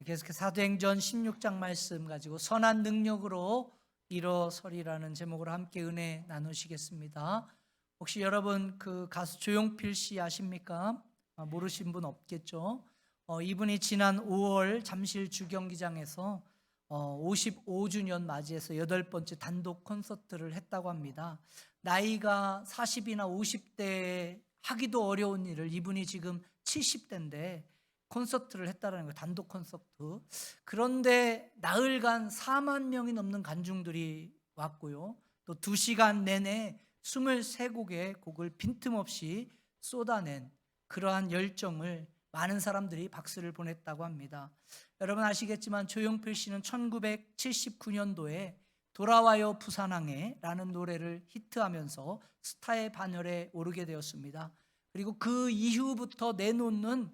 계속해서 사도행전 16장 말씀 가지고 선한 능력으로 일어서리라는 제목으로 함께 은혜 나누시겠습니다. 혹시 여러분 그 가수 조용필 씨 아십니까? 모르신 분 없겠죠? 이분이 지난 5월 잠실 주경기장에서 55주년 맞이해서 8번째 단독 콘서트를 했다고 합니다. 나이가 40이나 50대 하기도 어려운 일을 이분이 지금 70대인데 콘서트를 했다는 거예요. 단독 콘서트. 그런데 나흘간 4만 명이 넘는 관중들이 왔고요. 또 2시간 내내 23곡의 곡을 빈틈없이 쏟아낸 그러한 열정을 많은 사람들이 박수를 보냈다고 합니다. 여러분 아시겠지만 조용필 씨는 1979년도에 돌아와요 부산항에 라는 노래를 히트하면서 스타의 반열에 오르게 되었습니다. 그리고 그 이후부터 내놓는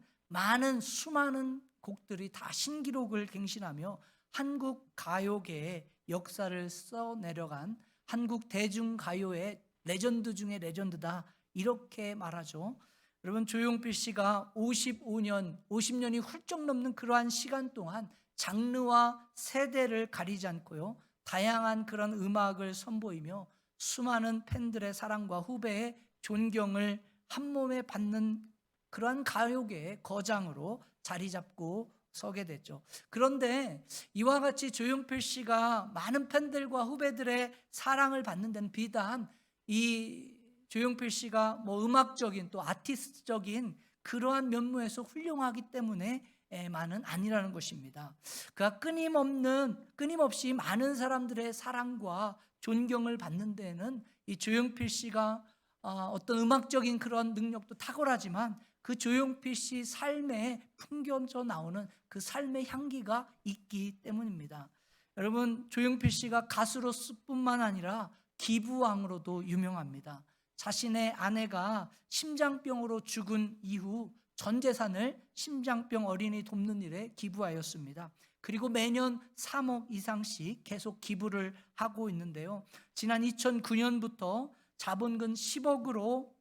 수많은 곡들이 다 신기록을 갱신하며 한국 가요계의 역사를 써내려간 한국 대중가요의 레전드 중에 레전드다, 이렇게 말하죠. 여러분 조용필 씨가 50년이 훌쩍 넘는 그러한 시간 동안 장르와 세대를 가리지 않고요, 다양한 그런 음악을 선보이며 수많은 팬들의 사랑과 후배의 존경을 한몸에 받는 그러한 가요계의 거장으로 자리 잡고 서게 됐죠. 그런데 이와 같이 조용필 씨가 많은 팬들과 후배들의 사랑을 받는 데는 비단 이 조용필 씨가 음악적인 또 아티스트적인 그러한 면모에서 훌륭하기 때문에 만은 아니라는 것입니다. 그가 끊임없이 많은 사람들의 사랑과 존경을 받는 데는 이 조용필 씨가 어떤 음악적인 그런 능력도 탁월하지만 그 조용필 씨 삶에 풍겨져 나오는 그 삶의 향기가 있기 때문입니다. 여러분 조용필 씨가 가수로서뿐만 아니라 기부왕으로도 유명합니다. 자신의 아내가 심장병으로 죽은 이후 전 재산을 심장병 어린이 돕는 일에 기부하였습니다. 그리고 매년 3억 이상씩 계속 기부를 하고 있는데요. 지난 2009년부터 자본금 10억으로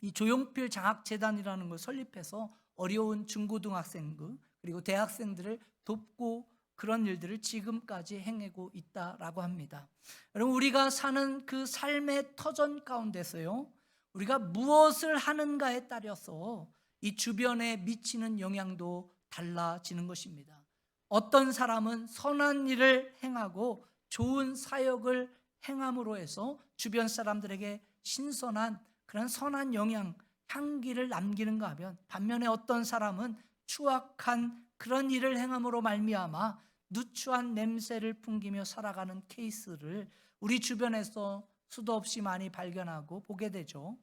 이 조용필 장학재단이라는 걸 설립해서 어려운 중고등학생들 그리고 대학생들을 돕고 그런 일들을 지금까지 행하고 있다라고 합니다. 여러분 우리가 사는 그 삶의 터전 가운데서요, 우리가 무엇을 하는가에 따라서 이 주변에 미치는 영향도 달라지는 것입니다. 어떤 사람은 선한 일을 행하고 좋은 사역을 행함으로 해서 주변 사람들에게 신선한 그런 선한 영향, 향기를 남기는가 하면, 반면에 어떤 사람은 추악한 그런 일을 행함으로 말미암아 누추한 냄새를 풍기며 살아가는 케이스를 우리 주변에서 수도 없이 많이 발견하고 보게 되죠.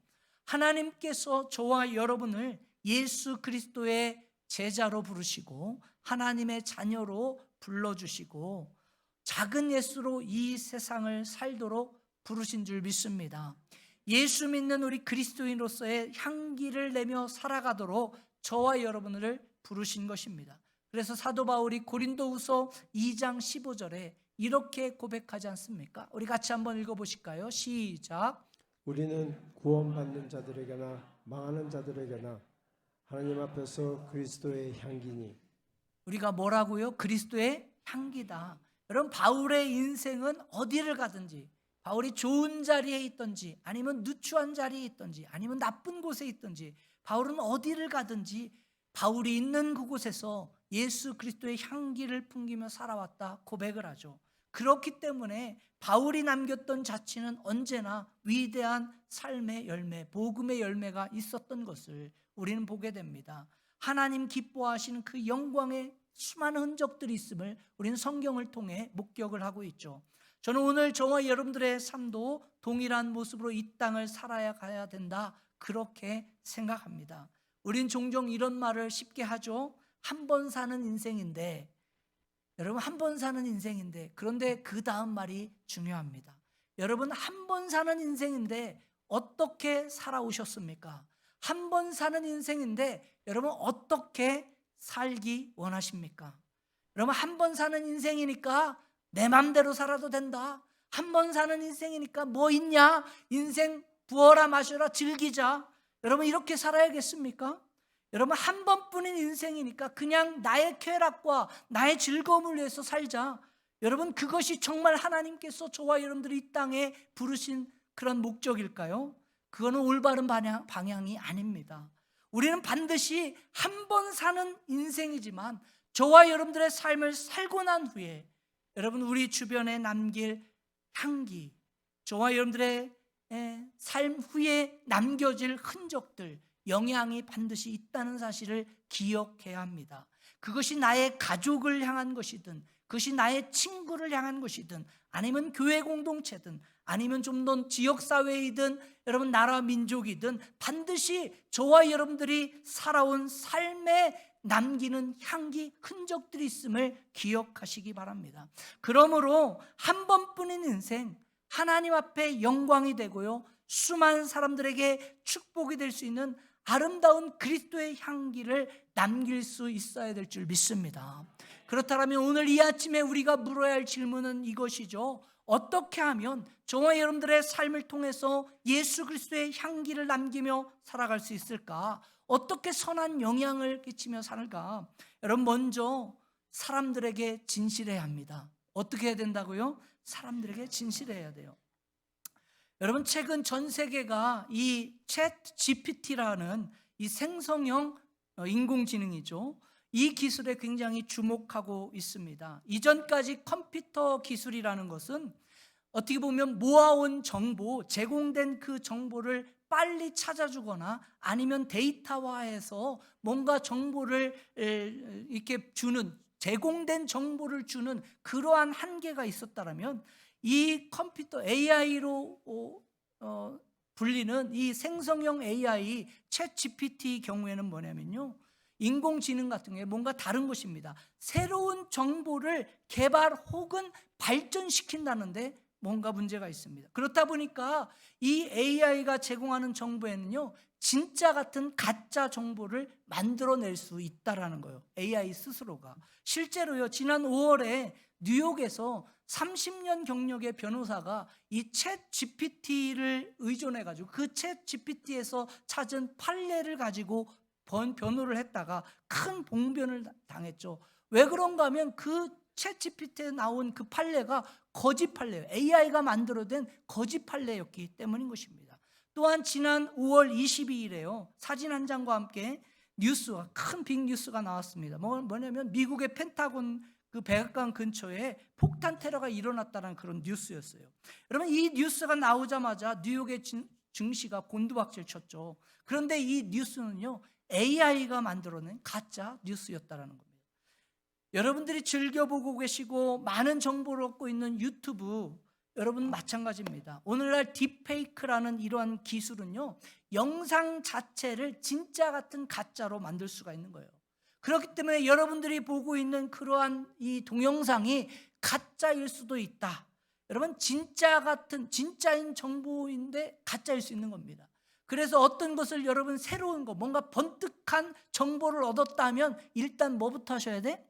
하나님께서 저와 여러분을 예수 그리스도의 제자로 부르시고 하나님의 자녀로 불러주시고 작은 예수로 이 세상을 살도록 부르신 줄 믿습니다. 예수 믿는 우리 그리스도인으로서의 향기를 내며 살아가도록 저와 여러분을 부르신 것입니다. 그래서 사도 바울이 고린도후서 2장 15절에 이렇게 고백하지 않습니까? 우리 같이 한번 읽어보실까요? 시작. 우리는 구원받는 자들에게나 망하는 자들에게나 하나님 앞에서 그리스도의 향기니. 우리가 뭐라고요? 그리스도의 향기다. 여러분 바울의 인생은 어디를 가든지, 바울이 좋은 자리에 있든지 아니면 누추한 자리에 있든지 아니면 나쁜 곳에 있든지, 바울은 어디를 가든지 바울이 있는 그곳에서 예수 그리스도의 향기를 풍기며 살아왔다 고백을 하죠. 그렇기 때문에 바울이 남겼던 자취는 언제나 위대한 삶의 열매, 복음의 열매가 있었던 것을 우리는 보게 됩니다. 하나님 기뻐하시는 그 영광의 수많은 흔적들이 있음을 우리는 성경을 통해 목격을 하고 있죠. 저는 오늘 저와 여러분들의 삶도 동일한 모습으로 이 땅을 살아야 가야 된다, 그렇게 생각합니다. 우린 종종 이런 말을 쉽게 하죠. 한 번 사는 인생인데, 여러분 한 번 사는 인생인데, 그런데 그 다음 말이 중요합니다. 여러분 한 번 사는 인생인데 어떻게 살아오셨습니까? 한 번 사는 인생인데 여러분 어떻게 살기 원하십니까? 여러분 한 번 사는 인생이니까 내 맘대로 살아도 된다, 한 번 사는 인생이니까 뭐 있냐, 인생 부어라 마셔라 즐기자, 여러분 이렇게 살아야겠습니까? 여러분, 한 번뿐인 인생이니까 그냥 나의 쾌락과 나의 즐거움을 위해서 살자. 여러분, 그것이 정말 하나님께서 저와 여러분들이 이 땅에 부르신 그런 목적일까요? 그거는 올바른 방향이 아닙니다. 우리는 반드시 한 번 사는 인생이지만 저와 여러분들의 삶을 살고 난 후에 여러분, 우리 주변에 남길 향기, 저와 여러분들의 삶 후에 남겨질 흔적들, 영향이 반드시 있다는 사실을 기억해야 합니다. 그것이 나의 가족을 향한 것이든, 그것이 나의 친구를 향한 것이든, 아니면 교회 공동체든, 아니면 좀 더 지역사회이든, 여러분 나라 민족이든 반드시 저와 여러분들이 살아온 삶에 남기는 향기, 흔적들이 있음을 기억하시기 바랍니다. 그러므로 한 번뿐인 인생, 하나님 앞에 영광이 되고요, 수많은 사람들에게 축복이 될 수 있는 아름다운 그리스도의 향기를 남길 수 있어야 될 줄 믿습니다. 그렇다면 오늘 이 아침에 우리가 물어야 할 질문은 이것이죠. 어떻게 하면 저와 여러분들의 삶을 통해서 예수 그리스도의 향기를 남기며 살아갈 수 있을까? 어떻게 선한 영향을 끼치며 살까? 여러분, 먼저 사람들에게 진실해야 합니다. 어떻게 해야 된다고요? 사람들에게 진실해야 돼요. 여러분, 최근 전 세계가 이 챗 GPT라는 이 생성형 인공지능이죠. 이 기술에 굉장히 주목하고 있습니다. 이전까지 컴퓨터 기술이라는 것은 어떻게 보면 모아온 정보, 제공된 그 정보를 빨리 찾아주거나 아니면 데이터화해서 뭔가 정보를 이렇게 주는, 제공된 정보를 주는 그러한 한계가 있었다면, 이 컴퓨터 AI로 불리는 이 생성형 AI 챗 GPT 경우에는 뭐냐면요, 인공지능 같은 게 뭔가 다른 것입니다. 새로운 정보를 개발 혹은 발전시킨다는데 뭔가 문제가 있습니다. 그렇다 보니까 이 AI가 제공하는 정보에는요, 진짜 같은 가짜 정보를 만들어낼 수 있다라는 거예요. AI 스스로가. 실제로요, 지난 5월에 뉴욕에서 30년 경력의 변호사가 이 챗 GPT를 의존해가지고 그 챗 GPT에서 찾은 판례를 가지고 변호를 했다가 큰 봉변을 당했죠. 왜 그런가 하면 그 챗 GPT에 나온 그 판례가 거짓 판례예요. AI가 만들어낸 거짓 판례였기 때문인 것입니다. 또한 지난 5월 22일에요, 사진 한 장과 함께 뉴스가, 큰 빅뉴스가 나왔습니다. 뭐냐면 미국의 펜타곤 그 백악관 근처에 폭탄 테러가 일어났다는 그런 뉴스였어요. 여러분, 이 뉴스가 나오자마자 뉴욕의 증시가 곤두박질 쳤죠. 그런데 이 뉴스는요, AI가 만들어낸 가짜 뉴스였다는 겁니다. 여러분들이 즐겨보고 계시고 많은 정보를 얻고 있는 유튜브, 여러분 마찬가지입니다. 오늘날 딥페이크라는 이러한 기술은요, 영상 자체를 진짜 같은 가짜로 만들 수가 있는 거예요. 그렇기 때문에 여러분들이 보고 있는 그러한 이 동영상이 가짜일 수도 있다. 여러분, 진짜 같은, 진짜인 정보인데 가짜일 수 있는 겁니다. 그래서 어떤 것을 여러분 새로운 거, 뭔가 번뜩한 정보를 얻었다면 일단 뭐부터 하셔야 돼?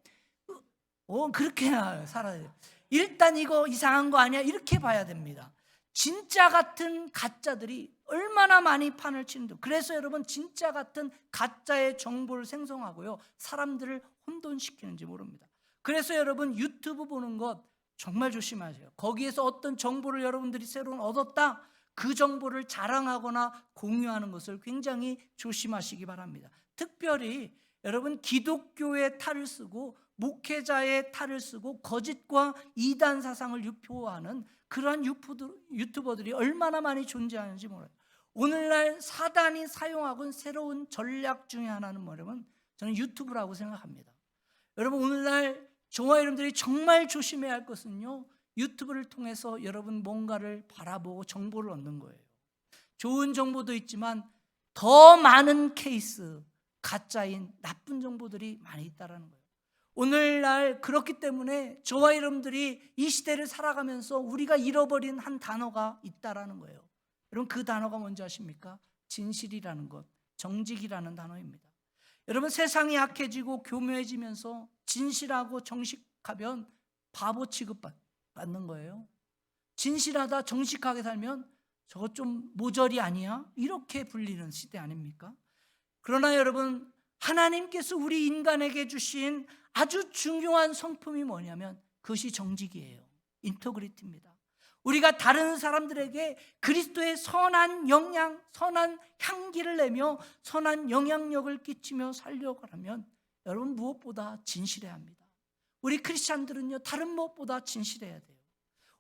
그렇게 살아야 돼요. 일단 이거 이상한 거 아니야? 이렇게 봐야 됩니다. 진짜 같은 가짜들이 얼마나 많이 판을 치는데, 그래서 여러분 진짜 같은 가짜의 정보를 생성하고요, 사람들을 혼돈시키는지 모릅니다. 그래서 여러분 유튜브 보는 것 정말 조심하세요. 거기에서 어떤 정보를 여러분들이 새로운 얻었다, 그 정보를 자랑하거나 공유하는 것을 굉장히 조심하시기 바랍니다. 특별히 여러분 기독교의 탈을 쓰고 목회자의 탈을 쓰고 거짓과 이단 사상을 유포하는 그러한 유튜버들이 얼마나 많이 존재하는지 몰라요. 오늘날 사단이 사용하고 있는 새로운 전략 중에 하나는 뭐냐면 저는 유튜브라고 생각합니다. 여러분, 오늘날 저와 여러분들이 정말 조심해야 할 것은요, 유튜브를 통해서 여러분 뭔가를 바라보고 정보를 얻는 거예요. 좋은 정보도 있지만 더 많은 케이스, 가짜인 나쁜 정보들이 많이 있다는 거예요. 오늘날 그렇기 때문에 저와 여러분들이 이 시대를 살아가면서 우리가 잃어버린 한 단어가 있다라는 거예요. 여러분, 그 단어가 뭔지 아십니까? 진실이라는 것, 정직이라는 단어입니다. 여러분, 세상이 약해지고 교묘해지면서 진실하고 정직하면 바보 취급받는 거예요. 진실하다, 정직하게 살면 저거 좀 모자리 아니야? 이렇게 불리는 시대 아닙니까? 그러나 여러분, 하나님께서 우리 인간에게 주신 아주 중요한 성품이 뭐냐면 그것이 정직이에요. 인터그리티입니다. 우리가 다른 사람들에게 그리스도의 선한 영향, 선한 향기를 내며 선한 영향력을 끼치며 살려고 하면 여러분 무엇보다 진실해야 합니다. 우리 크리스찬들은요, 다른 무엇보다 진실해야 돼요.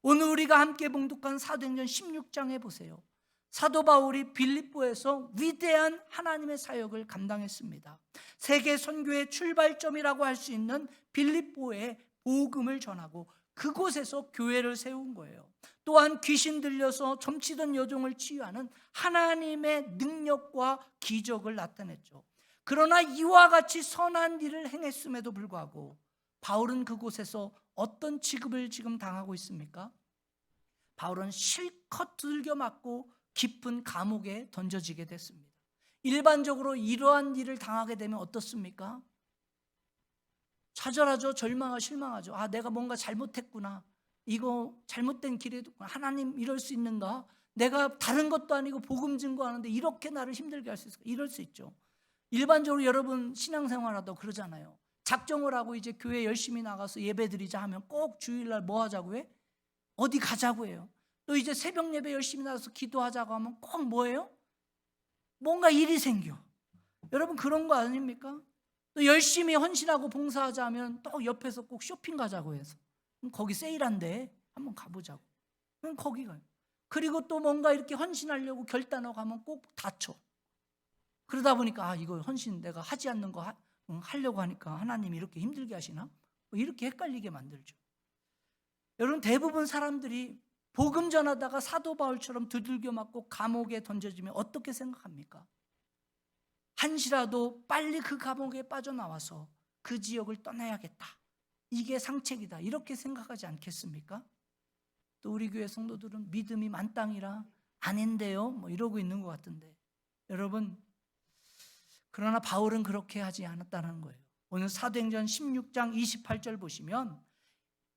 오늘 우리가 함께 봉독한 사도행전 16장에 보세요. 사도 바울이 빌립보에서 위대한 하나님의 사역을 감당했습니다. 세계 선교의 출발점이라고 할 수 있는 빌립보에 복음을 전하고 그곳에서 교회를 세운 거예요. 또한 귀신 들려서 점치던 여종을 치유하는 하나님의 능력과 기적을 나타냈죠. 그러나 이와 같이 선한 일을 행했음에도 불구하고 바울은 그곳에서 어떤 취급을 지금 당하고 있습니까? 바울은 실컷 두들겨 맞고 깊은 감옥에 던져지게 됐습니다. 일반적으로 이러한 일을 당하게 되면 어떻습니까? 좌절하죠. 절망하고 실망하죠. 아, 내가 뭔가 잘못했구나. 이거 잘못된 길에 하나님 이럴 수 있는가? 내가 다른 것도 아니고 복음 증거하는데 이렇게 나를 힘들게 할 수 있을까? 이럴 수 있죠. 일반적으로 여러분 신앙생활하다 그러잖아요. 작정을 하고 이제 교회 열심히 나가서 예배드리자 하면 꼭 주일날 뭐 하자고 해? 어디 가자고 해요. 또 이제 새벽 예배 열심히 나가서 기도하자고 하면 꼭 뭐예요? 뭔가 일이 생겨. 여러분 그런 거 아닙니까? 또 열심히 헌신하고 봉사하자 하면 또 옆에서 꼭 쇼핑 가자고 해서 거기 세일한데 한번 가보자고. 그럼 거기 가요. 그리고 또 뭔가 이렇게 헌신하려고 결단하고 가면 꼭 다쳐. 그러다 보니까 아, 이거 헌신 내가 하지 않는 거 하려고 하니까 하나님이 이렇게 힘들게 하시나? 이렇게 헷갈리게 만들죠. 여러분 대부분 사람들이 복음 전하다가 사도 바울처럼 두들겨 맞고 감옥에 던져지면 어떻게 생각합니까? 한시라도 빨리 그 감옥에 빠져나와서 그 지역을 떠나야겠다. 이게 상책이다. 이렇게 생각하지 않겠습니까? 또 우리 교회 성도들은 믿음이 만땅이라 아닌데요. 뭐 이러고 있는 것 같은데. 여러분 그러나 바울은 그렇게 하지 않았다는 거예요. 오늘 사도행전 16장 28절 보시면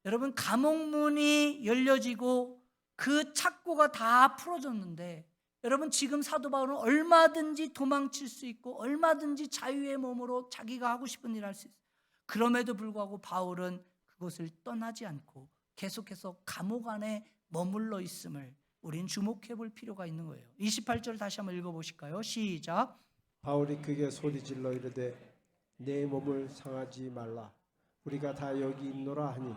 여러분 감옥문이 열려지고 그 착고가 다 풀어졌는데 여러분 지금 사도 바울은 얼마든지 도망칠 수 있고 얼마든지 자유의 몸으로 자기가 하고 싶은 일을 할 수 있어요. 그럼에도 불구하고 바울은 그곳을 떠나지 않고 계속해서 감옥 안에 머물러 있음을 우린 주목해 볼 필요가 있는 거예요. 28절 다시 한번 읽어보실까요? 시작. 바울이 그에게 소리질러 이르되 내 몸을 상하지 말라. 우리가 다 여기 있노라 하니.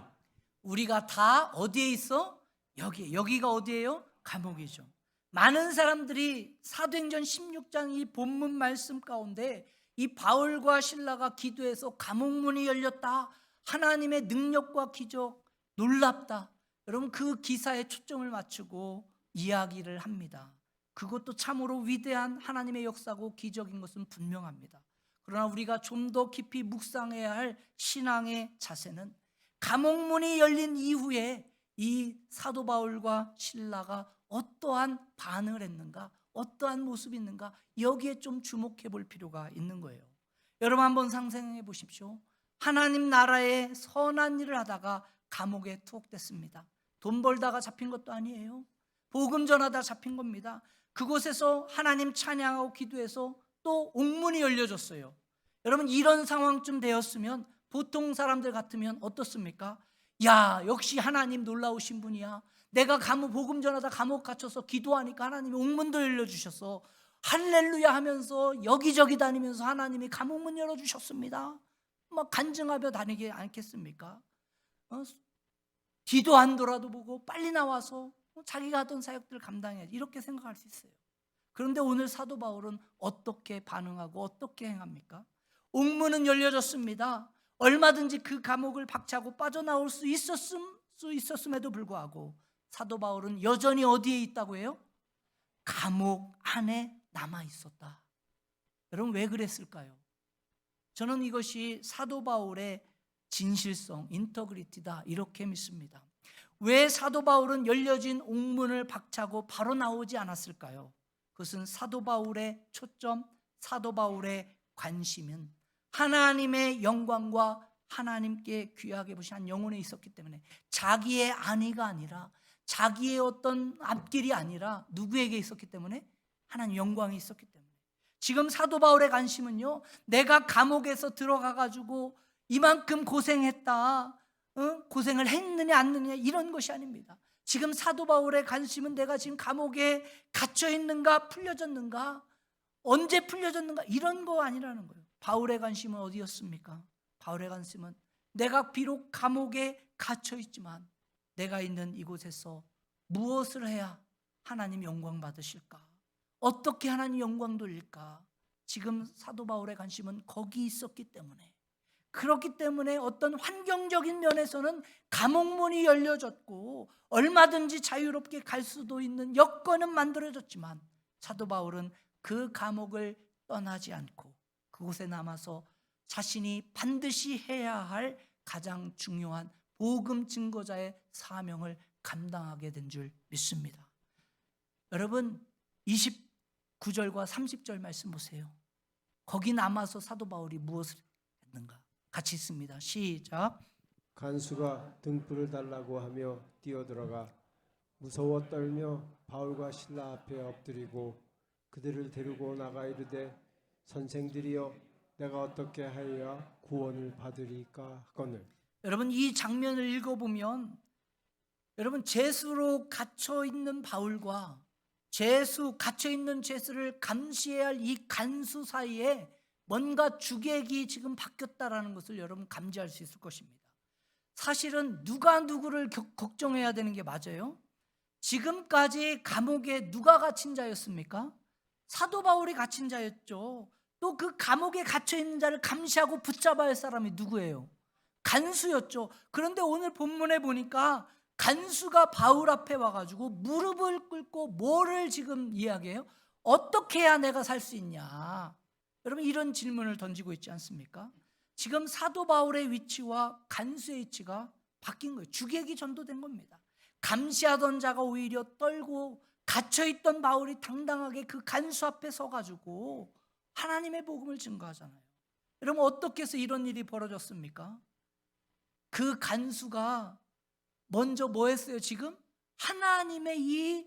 우리가 다 어디에 있어? 여기가 어디예요? 감옥이죠. 많은 사람들이 사도행전 16장 이 본문 말씀 가운데 이 바울과 실라가 기도해서 감옥문이 열렸다. 하나님의 능력과 기적 놀랍다. 여러분 그 기사에 초점을 맞추고 이야기를 합니다. 그것도 참으로 위대한 하나님의 역사고 기적인 것은 분명합니다. 그러나 우리가 좀 더 깊이 묵상해야 할 신앙의 자세는 감옥문이 열린 이후에 이 사도 바울과 실라가 어떠한 반응을 했는가, 어떠한 모습이 있는가, 여기에 좀 주목해 볼 필요가 있는 거예요. 여러분 한번 상상해 보십시오. 하나님 나라의 선한 일을 하다가 감옥에 투옥됐습니다. 돈 벌다가 잡힌 것도 아니에요. 복음 전하다 잡힌 겁니다. 그곳에서 하나님 찬양하고 기도해서 또 옥문이 열려졌어요. 여러분 이런 상황쯤 되었으면 보통 사람들 같으면 어떻습니까? 야, 역시 하나님 놀라우신 분이야. 내가 복음 전하다 감옥 갇혀서 기도하니까 하나님이 옥문도 열려주셨어. 할렐루야 하면서 여기저기 다니면서 하나님이 감옥문 열어주셨습니다. 막 간증하며 다니지 않겠습니까? 뒤도 안 돌아도 보고 빨리 나와서 자기가 하던 사역들을 감당해야지 이렇게 생각할 수 있어요. 그런데 오늘 사도 바울은 어떻게 반응하고 어떻게 행합니까? 옥문은 열려졌습니다. 얼마든지 그 감옥을 박차고 빠져나올 수 있었음에도 불구하고 사도 바울은 여전히 어디에 있다고 해요? 감옥 안에 남아 있었다. 여러분 왜 그랬을까요? 저는 이것이 사도 바울의 진실성, 인터그리티다 이렇게 믿습니다. 왜 사도 바울은 열려진 옥문을 박차고 바로 나오지 않았을까요? 그것은 사도 바울의 초점, 사도 바울의 관심은 하나님의 영광과 하나님께 귀하게 보신 한 영혼에 있었기 때문에 자기의 안위가 아니라 자기의 어떤 앞길이 아니라 누구에게 있었기 때문에 하나님 영광이 있었기 때문에 지금 사도 바울의 관심은요, 내가 감옥에서 들어가 가지고 이만큼 고생했다, 고생을 했느냐 안 했느냐 이런 것이 아닙니다. 지금 사도 바울의 관심은 내가 지금 감옥에 갇혀 있는가 풀려졌는가, 언제 풀려졌는가 이런 거 아니라는 거예요. 바울의 관심은 어디였습니까? 바울의 관심은 내가 비록 감옥에 갇혀 있지만 내가 있는 이곳에서 무엇을 해야 하나님 영광 받으실까? 어떻게 하나님 영광 돌릴까? 지금 사도 바울의 관심은 거기 있었기 때문에, 그렇기 때문에 어떤 환경적인 면에서는 감옥문이 열려졌고 얼마든지 자유롭게 갈 수도 있는 여건은 만들어졌지만 사도 바울은 그 감옥을 떠나지 않고 그곳에 남아서 자신이 반드시 해야 할 가장 중요한 복음 증거자의 사명을 감당하게 된 줄 믿습니다. 여러분 29절과 30절 말씀 보세요. 거기 남아서 사도 바울이 무엇을 했는가? 같이 읽습니다. 시작. 간수가 등불을 달라고 하며 뛰어들어가 무서워 떨며 바울과 신라 앞에 엎드리고 그들을 데리고 나가 이르되 선생들이여 내가 어떻게 하여야 구원을 받으리까 하거늘. 여러분 이 장면을 읽어보면 여러분 죄수로 갇혀있는 바울과 갇혀있는 죄수를 감시해야 할 이 간수 사이에 뭔가 주객이 지금 바뀌었다라는 것을 여러분 감지할 수 있을 것입니다. 사실은 누가 누구를 걱정해야 되는 게 맞아요? 지금까지 감옥에 누가 갇힌 자였습니까? 사도 바울이 갇힌 자였죠. 또 그 감옥에 갇혀있는 자를 감시하고 붙잡아야 할 사람이 누구예요? 간수였죠. 그런데 오늘 본문에 보니까 간수가 바울 앞에 와가지고 무릎을 꿇고 뭐를 지금 이야기해요? 어떻게 해야 내가 살 수 있냐? 여러분 이런 질문을 던지고 있지 않습니까? 지금 사도 바울의 위치와 간수의 위치가 바뀐 거예요. 주객이 전도된 겁니다. 감시하던 자가 오히려 떨고 갇혀있던 바울이 당당하게 그 간수 앞에 서가지고 하나님의 복음을 증거하잖아요. 여러분 어떻게 해서 이런 일이 벌어졌습니까? 그 간수가 먼저 뭐 했어요? 지금 하나님의 이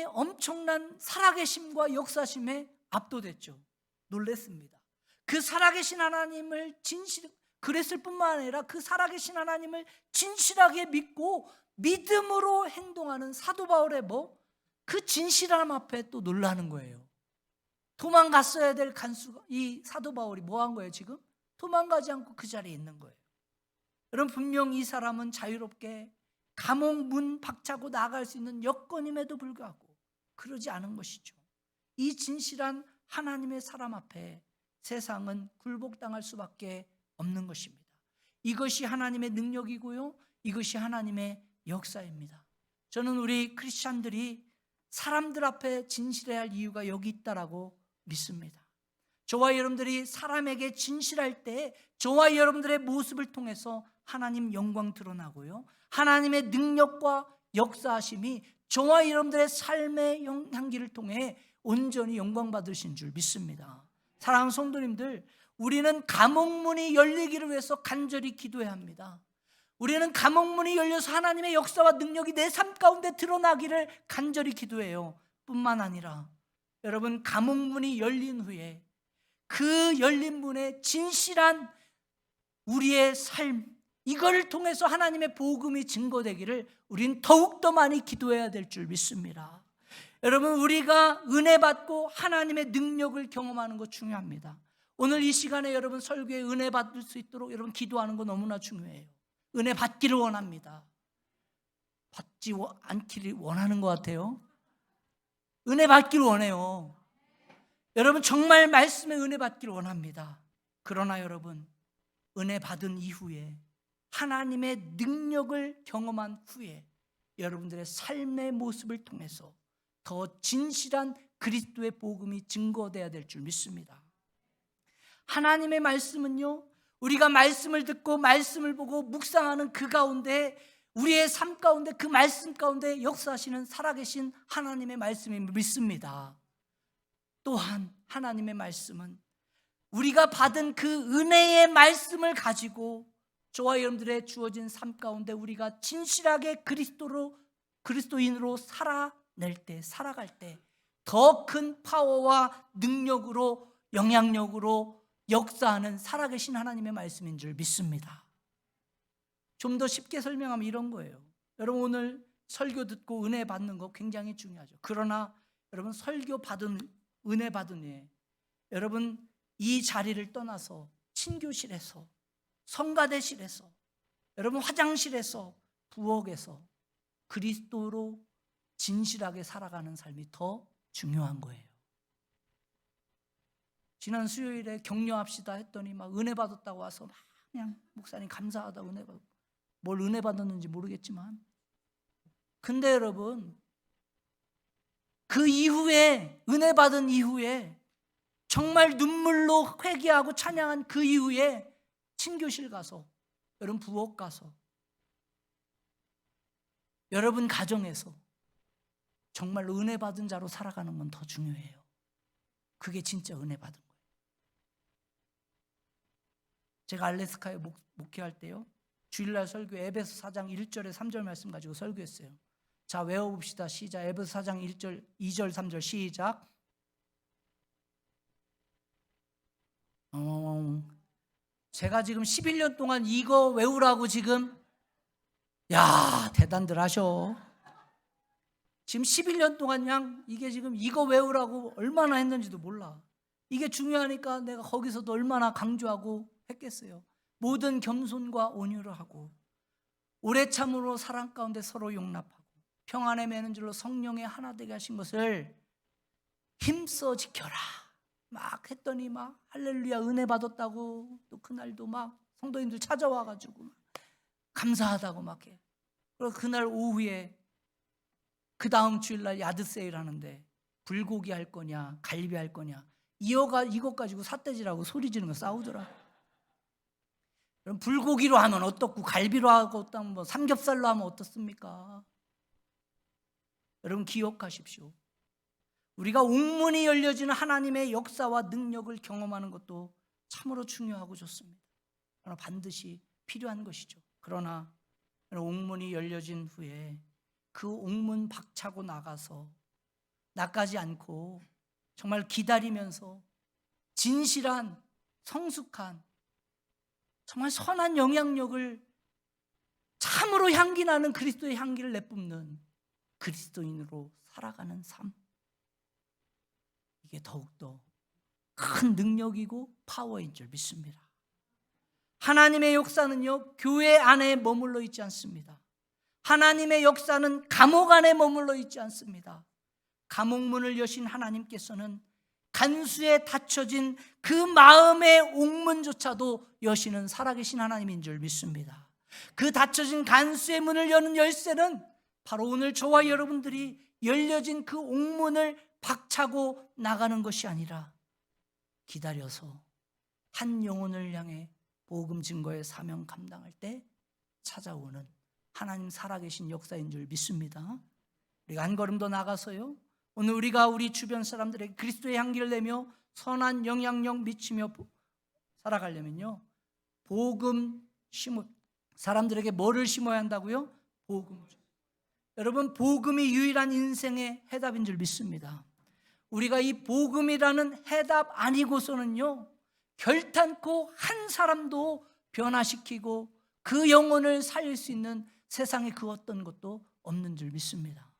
엄청난 살아계심과 역사심에 압도됐죠. 놀랬습니다. 그 살아계신 하나님을 그랬을 뿐만 아니라 그 살아계신 하나님을 진실하게 믿고 믿음으로 행동하는 사도 바울의 그 진실함 앞에 또 놀라는 거예요. 도망갔어야 될 간수가, 이 사도 바울이 뭐 한 거예요 지금? 도망가지 않고 그 자리에 있는 거예요. 여러분 분명 이 사람은 자유롭게 감옥 문 박차고 나갈 수 있는 여건임에도 불구하고 그러지 않은 것이죠. 이 진실한 하나님의 사람 앞에 세상은 굴복당할 수밖에 없는 것입니다. 이것이 하나님의 능력이고요, 이것이 하나님의 역사입니다. 저는 우리 크리스찬들이 사람들 앞에 진실해야 할 이유가 여기 있다라고 믿습니다. 저와 여러분들이 사람에게 진실할 때 저와 여러분들의 모습을 통해서 하나님 영광 드러나고요, 하나님의 능력과 역사하심이 저와 여러분들의 삶의 향기를 통해 온전히 영광 받으신 줄 믿습니다. 사랑하는 성도님들, 우리는 감옥문이 열리기를 위해서 간절히 기도해야 합니다. 우리는 감옥문이 열려서 하나님의 역사와 능력이 내 삶 가운데 드러나기를 간절히 기도해요. 뿐만 아니라 여러분 감옥문이 열린 후에 그 열린 문에 진실한 우리의 삶, 이걸 통해서 하나님의 복음이 증거되기를 우린 더욱더 많이 기도해야 될 줄 믿습니다. 여러분 우리가 은혜 받고 하나님의 능력을 경험하는 것 중요합니다. 오늘 이 시간에 여러분 설교에 은혜 받을 수 있도록 여러분 기도하는 거 너무나 중요해요. 은혜 받기를 원합니다. 받지 않기를 원하는 것 같아요. 은혜 받기를 원해요. 여러분 정말 말씀에 은혜 받기를 원합니다. 그러나 여러분 은혜 받은 이후에 하나님의 능력을 경험한 후에 여러분들의 삶의 모습을 통해서 더 진실한 그리스도의 복음이 증거되어야 될 줄 믿습니다. 하나님의 말씀은요, 우리가 말씀을 듣고 말씀을 보고 묵상하는 그 가운데 우리의 삶 가운데 그 말씀 가운데 역사하시는 살아계신 하나님의 말씀임을 믿습니다. 또한 하나님의 말씀은 우리가 받은 그 은혜의 말씀을 가지고 저와 여러분들의 주어진 삶 가운데 우리가 진실하게 그리스도인으로 살아갈 때 더 큰 파워와 능력으로, 영향력으로 역사하는 살아계신 하나님의 말씀인 줄 믿습니다. 좀 더 쉽게 설명하면 이런 거예요. 여러분, 오늘 설교 듣고 은혜 받는 거 굉장히 중요하죠. 그러나 여러분, 설교 받은, 은혜 받은 후에 여러분 이 자리를 떠나서 친교실에서, 성가대실에서, 여러분 화장실에서, 부엌에서 그리스도로 진실하게 살아가는 삶이 더 중요한 거예요. 지난 수요일에 격려합시다 했더니 막 은혜 받았다고 와서 막 그냥 목사님 감사하다, 은혜 받, 뭘 은혜 받았는지 모르겠지만, 근데 여러분 그 이후에, 은혜 받은 이후에, 정말 눈물로 회개하고 찬양한 그 이후에 친교실 가서, 여러분 부엌 가서, 여러분 가정에서 정말로 은혜 받은 자로 살아가는 건 더 중요해요. 그게 진짜 은혜 받은 거예요. 제가 알래스카에 목회할 때요, 주일날 설교 에베소 4장 1절에 3절 말씀 가지고 설교했어요. 자, 외워봅시다. 시작. 에베소 4장 1절, 2절, 3절 시작. 제가 지금 11년 동안 이거 외우라고 지금, 야, 대단들 하셔. 지금 11년 동안 그냥 이게 지금 이거 외우라고 얼마나 했는지도 몰라. 이게 중요하니까 내가 거기서도 얼마나 강조하고 했겠어요. 모든 겸손과 온유를 하고, 오래 참으로 사랑 가운데 서로 용납하고, 평안에 매는 줄로 성령의 하나 되게 하신 것을 힘써 지켜라 막 했더니 막 할렐루야 은혜 받았다고, 또 그날도 막 성도님들 찾아와가지고 막 감사하다고 막 해. 그래서 그날 오후에 그 다음 주일날 야드세일 하는데 불고기 할 거냐 갈비 할 거냐, 이것 가지고 삿대질하고 소리 지르는 거 싸우더라. 그럼 불고기로 하면 어떻고, 갈비로 하고 어떠면 뭐 삼겹살로 하면 어떻습니까? 여러분 기억하십시오. 우리가 옥문이 열려지는 하나님의 역사와 능력을 경험하는 것도 참으로 중요하고 좋습니다. 그러나 반드시 필요한 것이죠. 그러나 옥문이 열려진 후에 그 옥문 박차고 나가서 나가지 않고 정말 기다리면서 진실한, 성숙한, 정말 선한 영향력을, 참으로 향기 나는 그리스도의 향기를 내뿜는 그리스도인으로 살아가는 삶, 이게 더욱더 큰 능력이고 파워인 줄 믿습니다. 하나님의 역사는요, 교회 안에 머물러 있지 않습니다. 하나님의 역사는 감옥 안에 머물러 있지 않습니다. 감옥문을 여신 하나님께서는 간수에 닫혀진 그 마음의 옥문조차도 여시는 살아계신 하나님인 줄 믿습니다. 그 닫혀진 간수의 문을 여는 열쇠는 바로 오늘 저와 여러분들이 열려진 그 옥문을 박차고 나가는 것이 아니라 기다려서 한 영혼을 향해 복음 증거의 사명 감당할 때 찾아오는 하나님 살아계신 역사인 줄 믿습니다. 우리가 한 걸음 더 나가서요, 오늘 우리가 우리 주변 사람들에게 그리스도의 향기를 내며 선한 영향력 미치며 살아가려면요, 복음 심어, 사람들에게 뭐를 심어야 한다고요? 복음. 여러분, 복음이 유일한 인생의 해답인 줄 믿습니다. 우리가 이 복음이라는 해답 아니고서는요, 결탄코 한 사람도 변화시키고 그 영혼을 살릴 수 있는 세상에 그 어떤 것도 없는 줄 믿습니다.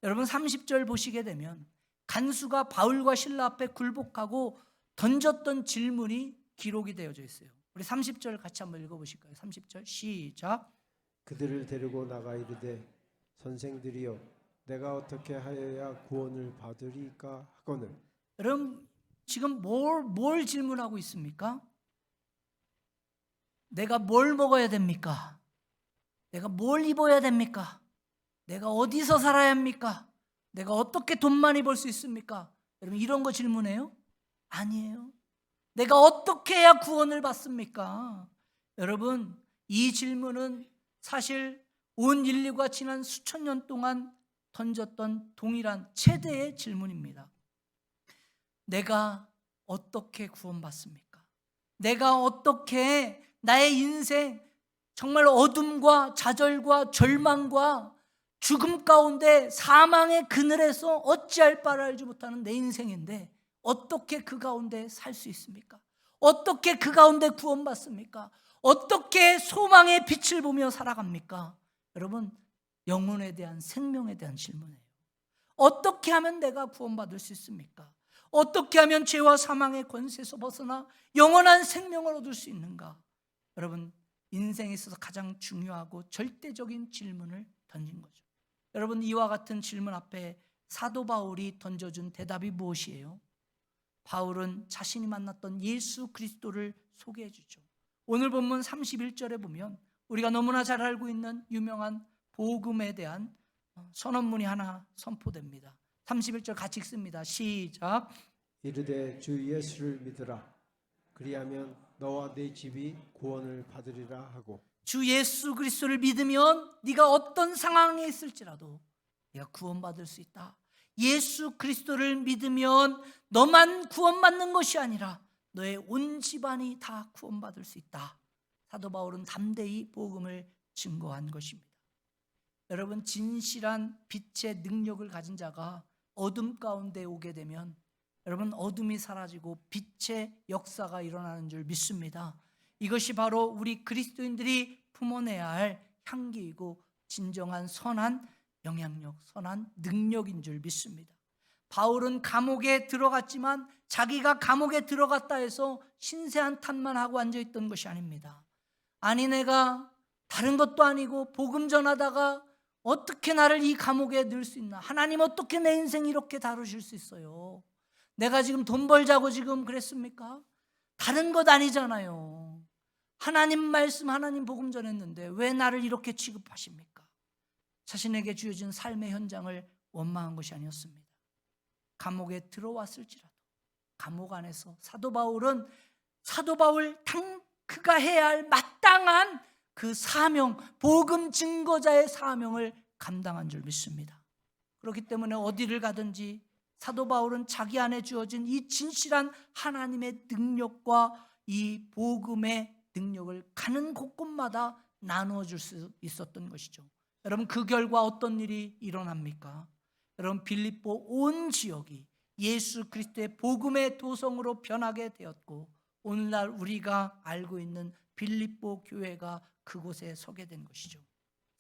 여러분 30절 보시게 되면 간수가 바울과 실라 앞에 굴복하고 던졌던 질문이 기록이 되어져 있어요. 우리 30절 같이 한번 읽어보실까요? 30절 시작. 그들을 데리고 나가 이르되 선생들이여 내가 어떻게 하여야 구원을 받으리까 하거늘. 여러분 지금 뭘 질문하고 있습니까? 내가 뭘 먹어야 됩니까? 내가 뭘 입어야 됩니까? 내가 어디서 살아야 합니까? 내가 어떻게 돈 많이 벌 수 있습니까? 여러분 이런 거 질문해요? 아니에요. 내가 어떻게 해야 구원을 받습니까? 여러분 이 질문은 사실 온 인류가 지난 수천 년 동안 던졌던 동일한 최대의 질문입니다. 내가 어떻게 구원받습니까? 내가 어떻게 나의 인생 정말 어둠과 좌절과 절망과 죽음 가운데 사망의 그늘에서 어찌할 바를 알지 못하는 내 인생인데 어떻게 그 가운데 살 수 있습니까? 어떻게 그 가운데 구원받습니까? 어떻게 소망의 빛을 보며 살아갑니까? 여러분, 영혼에 대한, 생명에 대한 질문이에요. 어떻게 하면 내가 구원받을 수 있습니까? 어떻게 하면 죄와 사망의 권세에서 벗어나 영원한 생명을 얻을 수 있는가? 여러분, 인생에 있어서 가장 중요하고 절대적인 질문을 던진 거죠. 여러분, 이와 같은 질문 앞에 사도 바울이 던져준 대답이 무엇이에요? 바울은 자신이 만났던 예수 그리스도를 소개해 주죠. 오늘 본문 31절에 보면 우리가 너무나 잘 알고 있는 유명한 복음에 대한 선언문이 하나 선포됩니다. 31절 같이 읽습니다. 시작. 이르되 주 예수를 믿으라. 그리하면 너와 네 집이 구원을 받으리라 하고. 주 예수 그리스도를 믿으면 네가 어떤 상황에 있을지라도 네가 구원받을 수 있다. 예수 그리스도를 믿으면 너만 구원받는 것이 아니라 너의 온 집안이 다 구원받을 수 있다. 사도 바울은 담대히 복음을 증거한 것입니다. 여러분, 진실한 빛의 능력을 가진 자가 어둠 가운데 오게 되면 여러분, 어둠이 사라지고 빛의 역사가 일어나는 줄 믿습니다. 이것이 바로 우리 그리스도인들이 품어내야 할 향기이고 진정한 선한 영향력, 선한 능력인 줄 믿습니다. 바울은 감옥에 들어갔지만 자기가 감옥에 들어갔다 해서 신세한 탓만 하고 앉아있던 것이 아닙니다. 아니, 내가 다른 것도 아니고 복음 전하다가 어떻게 나를 이 감옥에 넣을 수 있나? 하나님, 어떻게 내 인생 이렇게 다루실 수 있어요? 내가 지금 돈 벌자고 지금 그랬습니까? 다른 것 아니잖아요. 하나님 말씀, 하나님 복음 전했는데 왜 나를 이렇게 취급하십니까? 자신에게 주어진 삶의 현장을 원망한 것이 아니었습니다. 감옥에 들어왔을지라도 감옥 안에서 사도 바울 그가 해야 할 마땅한 그 사명, 복음 증거자의 사명을 감당한 줄 믿습니다. 그렇기 때문에 어디를 가든지 사도 바울은 자기 안에 주어진 이 진실한 하나님의 능력과 이 복음의 능력을 가는 곳곳마다 나누어 줄 수 있었던 것이죠. 여러분, 그 결과 어떤 일이 일어납니까? 여러분, 빌립보 온 지역이 예수 그리스도의 복음의 도성으로 변하게 되었고 오늘날 우리가 알고 있는 빌립보 교회가 그곳에 서게 된 것이죠.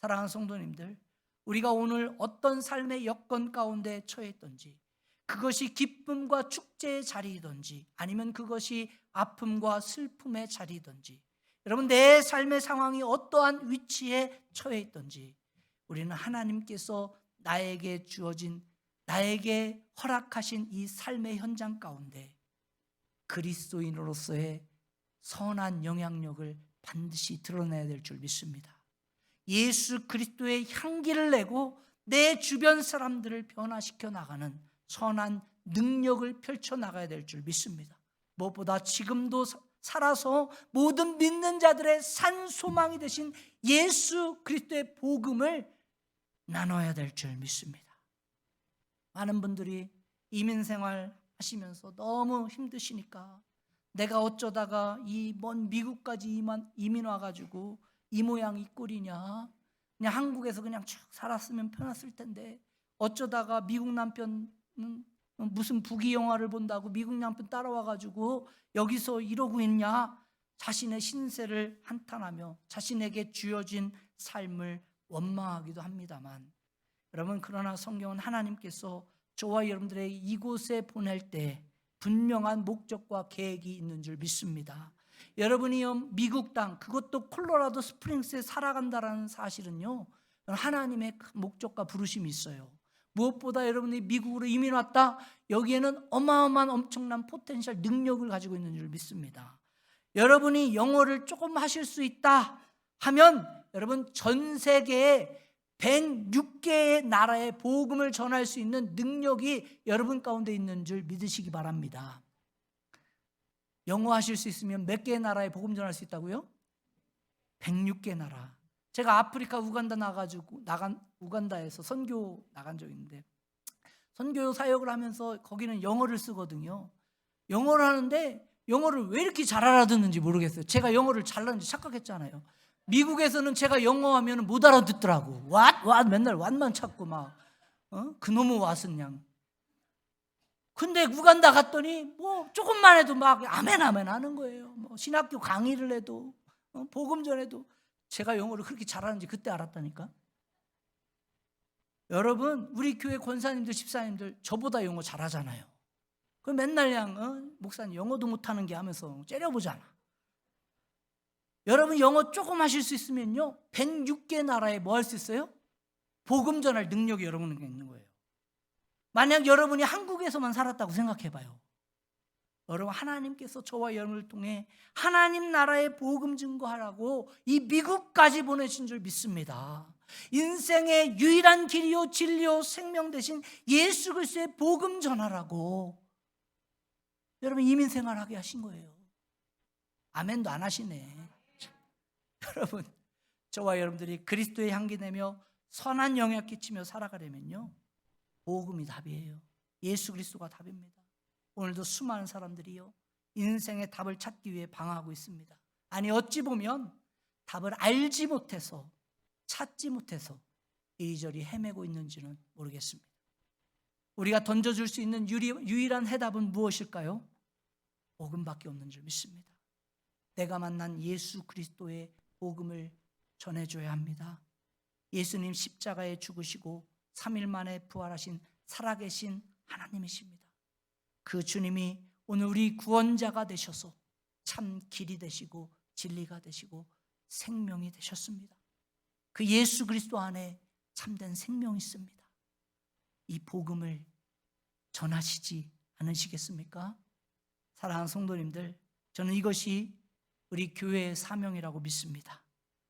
사랑하는 성도님들, 우리가 오늘 어떤 삶의 여건 가운데 처해 있던지, 그것이 기쁨과 축제의 자리이든지 아니면 그것이 아픔과 슬픔의 자리이든지, 여러분, 내 삶의 상황이 어떠한 위치에 처해 있든지 우리는 하나님께서 나에게 주어진, 나에게 허락하신 이 삶의 현장 가운데 그리스도인으로서의 선한 영향력을 반드시 드러내야 될 줄 믿습니다. 예수 그리스도의 향기를 내고 내 주변 사람들을 변화시켜 나가는 선한 능력을 펼쳐 나가야 될 줄 믿습니다. 무엇보다 지금도 살아서 모든 믿는 자들의 산 소망이 되신 예수 그리스도의 복음을 나눠야 될 줄 믿습니다. 많은 분들이 이민 생활 하시면서 너무 힘드시니까 내가 어쩌다가 이 먼 미국까지 이민 와가지고 이 모양 이 꼴이냐, 그냥 한국에서 그냥 쭉 살았으면 편했을 텐데 어쩌다가 미국 남편은 무슨 북이 영화를 본다고 미국 남편 따라와가지고 여기서 이러고 있냐, 자신의 신세를 한탄하며 자신에게 주어진 삶을 원망하기도 합니다만, 여러분, 그러나 성경은 하나님께서 저와 여러분들의 이곳에 보낼 때 분명한 목적과 계획이 있는 줄 믿습니다. 여러분이 미국 땅, 그것도 콜로라도 스프링스에 살아간다는 사실은요, 하나님의 목적과 부르심이 있어요. 무엇보다 여러분이 미국으로 이민 왔다, 여기에는 어마어마한 엄청난 포텐셜 능력을 가지고 있는 줄 믿습니다. 여러분이 영어를 조금 하실 수 있다 하면 여러분, 전 세계에 106개의 나라의 복음을 전할 수 있는 능력이 여러분 가운데 있는 줄 믿으시기 바랍니다. 영어 하실 수 있으면 몇 개의 나라에 복음 전할 수 있다고요? 106개 나라. 제가 아프리카 우간다에서 선교 나간 적이 있는데, 선교 사역을 하면서 거기는 영어를 쓰거든요. 영어를 하는데 영어를 왜 이렇게 잘 알아듣는지 모르겠어요. 제가 영어를 잘하는지 착각했잖아요. 미국에서는 제가 영어 하면 못 알아듣더라고. 왓 맨날 왓만 찾고 막 그놈의 왓은 양. 근데 우간다 갔더니 뭐 조금만 해도 막 아멘 하는 거예요. 뭐 신학교 강의를 해도 복음 전에도 제가 영어를 그렇게 잘하는지 그때 알았다니까. 여러분, 우리 교회 권사님들 집사님들 저보다 영어 잘하잖아요. 그 맨날 그냥 목사님 영어도 못하는 게 하면서 째려보잖아. 여러분 영어 조금 하실 수 있으면요 106개 나라에 뭐 할 수 있어요? 복음 전할 능력이 여러분에게 있는 거예요. 만약 여러분이 한국에서만 살았다고 생각해봐요. 여러분, 하나님께서 저와 여러분을 통해 하나님 나라의 복음 증거하라고 이 미국까지 보내신 줄 믿습니다. 인생의 유일한 길이요 진리요 생명 되신 예수 그리스도의 복음 전하라고 여러분 이민 생활하게 하신 거예요. 아멘도 안 하시네. 여러분, 저와 여러분들이 그리스도의 향기 내며 선한 영향 끼치며 살아가려면요 복음이 답이에요. 예수 그리스도가 답입니다. 오늘도 수많은 사람들이요 인생의 답을 찾기 위해 방황하고 있습니다. 아니 어찌 보면 답을 알지 못해서 찾지 못해서 이리저리 헤매고 있는지는 모르겠습니다. 우리가 던져줄 수 있는 유일한 해답은 무엇일까요? 복음밖에 없는 줄 믿습니다. 내가 만난 예수 그리스도의 복음을 전해줘야 합니다. 예수님 십자가에 죽으시고 3일 만에 부활하신 살아계신 하나님이십니다. 그 주님이 오늘 우리 구원자가 되셔서 참 길이 되시고 진리가 되시고 생명이 되셨습니다. 그 예수 그리스도 안에 참된 생명이 있습니다. 이 복음을 전하시지 않으시겠습니까? 사랑하는 성도님들, 저는 이것이 우리 교회의 사명이라고 믿습니다.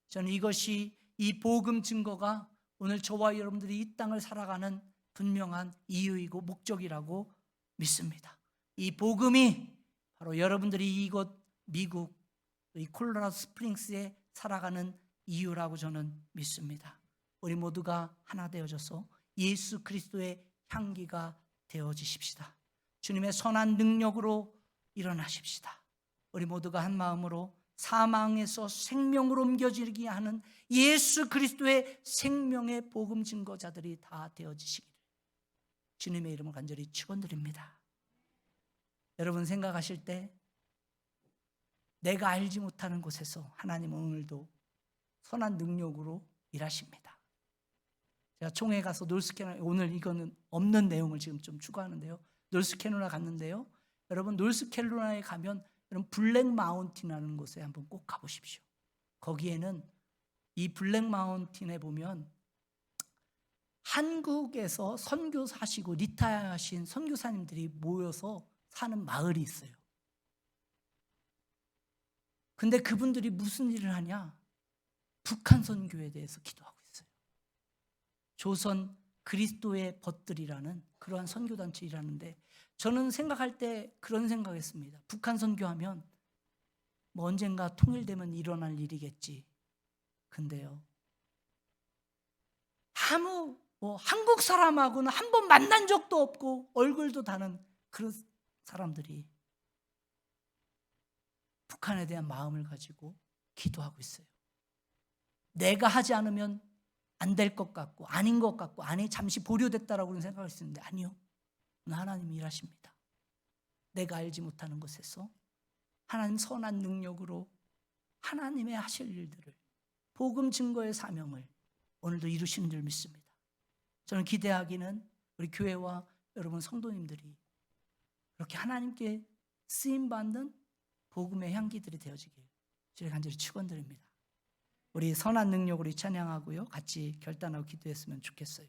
저는 이것이 이 복음 증거가 오늘 저와 여러분들이 이 땅을 살아가는 분명한 이유이고 목적이라고 믿습니다. 이 복음이 바로 여러분들이 이곳 미국 이 콜로라도 스프링스에 살아가는 이유라고 저는 믿습니다. 우리 모두가 하나 되어져서 예수 그리스도의 향기가 되어지십시다. 주님의 선한 능력으로 일어나십시다. 우리 모두가 한 마음으로 사망에서 생명으로 옮겨지게 하는 예수 그리스도의 생명의 복음 증거자들이 다 되어지시기를 주님의 이름을 간절히 축원드립니다. 여러분 생각하실 때 내가 알지 못하는 곳에서 하나님은 오늘도 선한 능력으로 일하십니다. 제가 총회 가서 노스캐롤라이나, 오늘 이거는 없는 내용을 지금 좀 추가하는데요, 노스캐롤라이나 갔는데요, 여러분 노스캐롤라이나에 가면 여러분 블랙 마운틴이라는 곳에 한번 꼭 가보십시오. 거기에는 이 블랙 마운틴에 보면 한국에서 선교사시고 리타이어하신 선교사님들이 모여서 사는 마을이 있어요. 근데 그분들이 무슨 일을 하냐? 북한 선교에 대해서 기도하고 있어요. 조선 그리스도의 벗들이라는 그러한 선교단체 일하는데, 저는 생각할 때 그런 생각했습니다. 북한 선교하면 뭐 언젠가 통일되면 일어날 일이겠지. 근데요, 아무 한국 사람하고는 한 번 만난 적도 없고 얼굴도 다른 그런 사람들이 북한에 대한 마음을 가지고 기도하고 있어요. 내가 하지 않으면 안 될 것 같고 아닌 것 같고 잠시 보류됐다라고 생각할 수 있는데 아니요. 하나님이 일하십니다. 내가 알지 못하는 곳에서 하나님 선한 능력으로 하나님의 하실 일들을, 복음 증거의 사명을 오늘도 이루시는 줄 믿습니다. 저는 기대하기는 우리 교회와 여러분 성도님들이 그렇게 하나님께 쓰임받는 복음의 향기들이 되어지길 주를 간절히 축원드립니다. 우리 선한 능력으로 찬양하고요, 같이 결단하고 기도했으면 좋겠어요.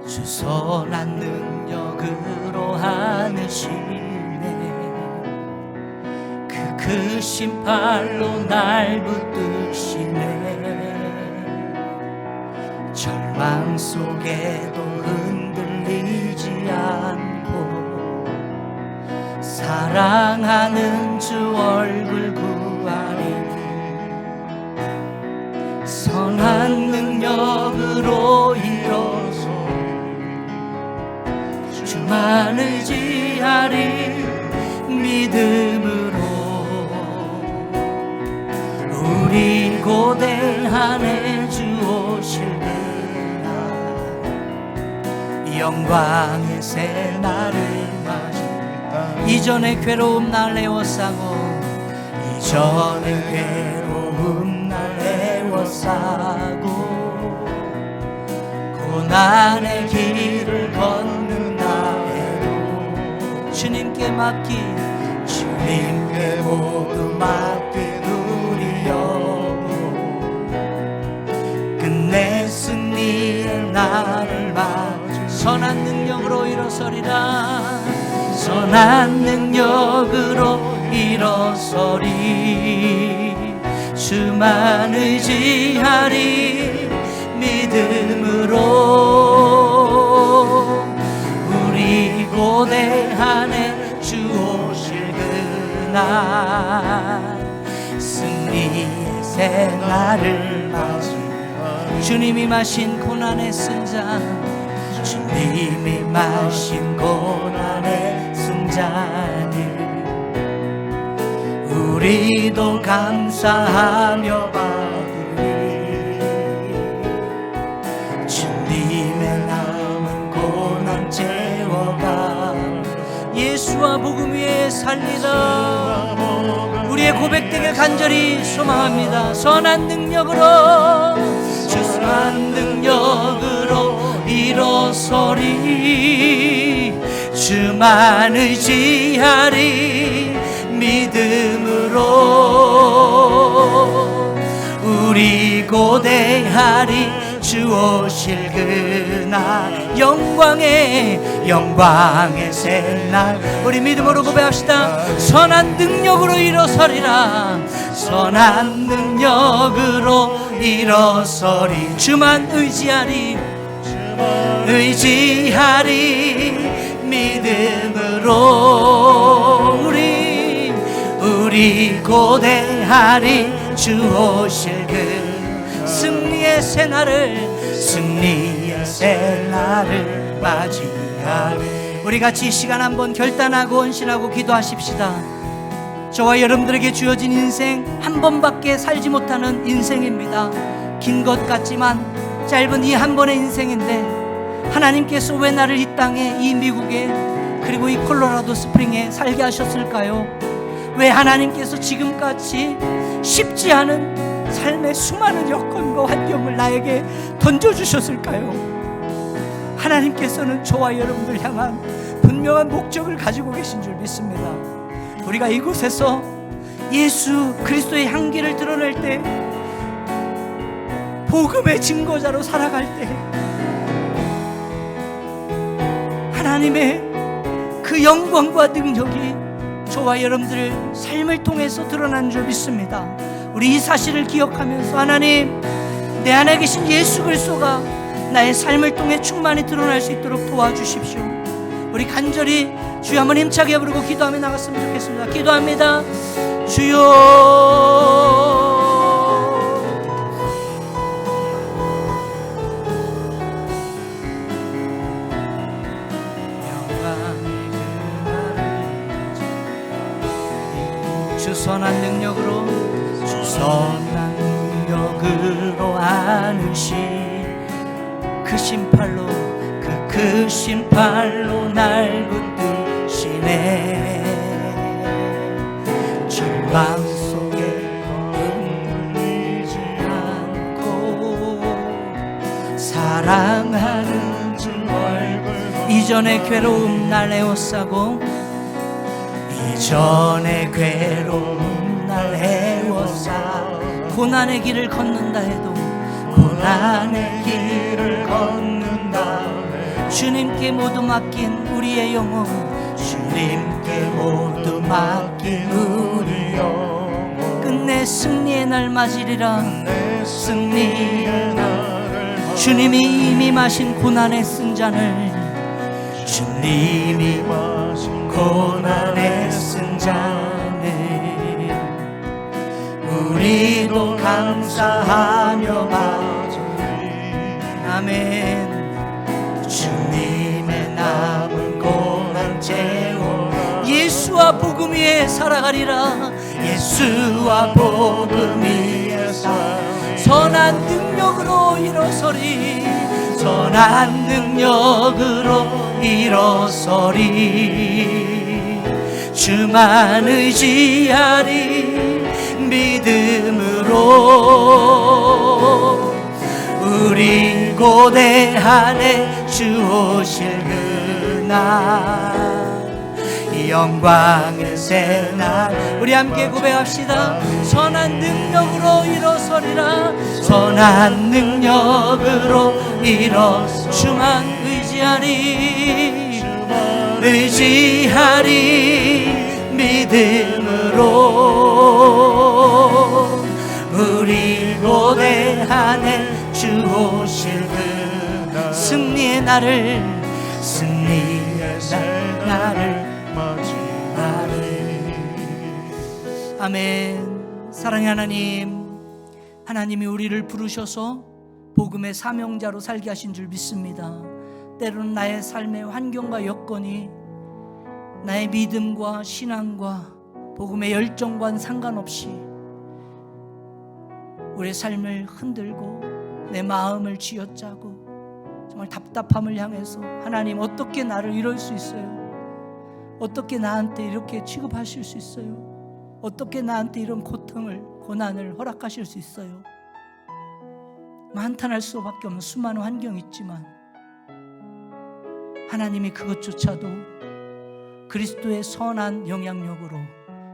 주 선한 능력으로 하느시네, 그 크신 팔로 날 붙드시네. 절망 속에도 흔들리지 않고 사랑하는 주 얼굴 구하리. 선한 능력 대하네 주 오실 그날 영광의 새 날을 맞이 이전의 괴로움 날 애워싸고 이전의 괴로움 날 애워싸고 고난의 길을 걷는다 해도 주님께 모두 맡긴 우리 영혼 끝내 승리의 날을 맞아 선한 능력으로 일어서리라 선한 능력으로 일어서리 주만 의지하리 믿음으로 우리 고대하네 주 오실 그날 승리의 새 날을 맞이 주님이 마신 고난의 승잔 주님이 마신 고난의 승잔을 우리도 감사하며 받으리 주님의 남은 고난 채워가 예수와 복음 위에 살리라 우리의 고백되길 간절히 소망합니다 선한 능력으로 주선한 능력으로 일어서리 주만 의지하리 믿음으로 우리 고대하리 주 오실 그날 영광의 새날 우리 믿음으로 고백합시다 선한 능력으로 일어서리라 선한 능력으로 일어서리 주만 의지하리 믿음으로 우리 고대하리 주 오실 그 승리의 새 날을 맞이하리 우리 같이 이 시간 한번 결단하고 헌신하고 기도하십시다 저와 여러분들에게 주어진 인생 한 번밖에 살지 못하는 인생입니다 긴 것 같지만 짧은 이 한 번의 인생인데 하나님께서 왜 나를 이 땅에 이 미국에 그리고 이 콜로라도 스프링에 살게 하셨을까요? 왜 하나님께서 지금까지 쉽지 않은 삶의 수많은 여건과 환경을 나에게 던져주셨을까요? 하나님께서는 저와 여러분들 향한 분명한 목적을 가지고 계신 줄 믿습니다 우리가 이곳에서 예수 그리스도의 향기를 드러낼 때 복음의 증거자로 살아갈 때 하나님의 그 영광과 능력이 저와 여러분들의 삶을 통해서 드러나는 줄 믿습니다 우리 이 사실을 기억하면서 하나님 내 안에 계신 예수 그리스도가 나의 삶을 통해 충만히 드러날 수 있도록 도와주십시오 우리 간절히 주여 한번 힘차게 부르고 기도하며 나갔으면 좋겠습니다 기도합니다 주여 주 선한 능력으로 안으신 그 심팔로 그 심팔로 날 붙드시네 절망 속에 흔들리지 않고 사랑하는 주 얼굴 이전의 괴로움 날 에워싸고 이전의 괴로움 날 에워싸 고난의 길을 걷는다 해도 고난의 길을 걷는다 주님께 모두 맡긴 우리의 영혼 주님께 모두 맡긴 우리 영혼 끝내 승리의 날 맞으리라 승리의 날 주님이 이미 마신 고난의 승잔을 주님이 마신 고난의 승잔을 우리도 감사하며 받으리 아멘 주님의 남은 고난 채워 예수와 복음 위에 살아가리라 예수와 복음 위에 선한 능력으로 일어서리. 선한 능력으로 일어서리. 주만 의지하리. 믿음으로 우리 고대 안에 주 오실 그날 영광의 새날 우리 함께 고백합시다. 선한 능력으로 일어서리라. 선한 능력으로 일어서 주만 의지하리. 의지하리. 믿음으로 우리 고대 안에 주 오실 그 승리의 날을 아멘. 사랑의 하나님, 하나님이 우리를 부르셔서 복음의 사명자로 살게 하신 줄 믿습니다. 때로는 나의 삶의 환경과 여건이 나의 믿음과 신앙과 복음의 열정과는 상관없이 우리의 삶을 흔들고 내 마음을 쥐어짜고 정말 답답함을 향해서 하나님 어떻게 나를 이럴 수 있어요? 어떻게 나한테 이렇게 취급하실 수 있어요? 어떻게 나한테 이런 고통을 고난을 허락하실 수 있어요? 한탄할 수밖에 없는 수많은 환경이 있지만 하나님이 그것조차도 그리스도의 선한 영향력으로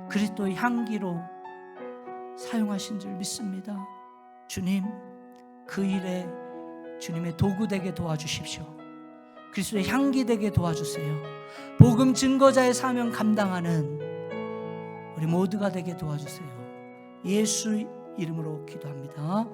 그리스도의 향기로 사용하신 줄 믿습니다. 주님, 그 일에 주님의 도구 되게 도와주십시오. 그리스도의 향기 되게 도와주세요. 복음 증거자의 사명 감당하는 우리 모두가 되게 도와주세요. 예수 이름으로 기도합니다.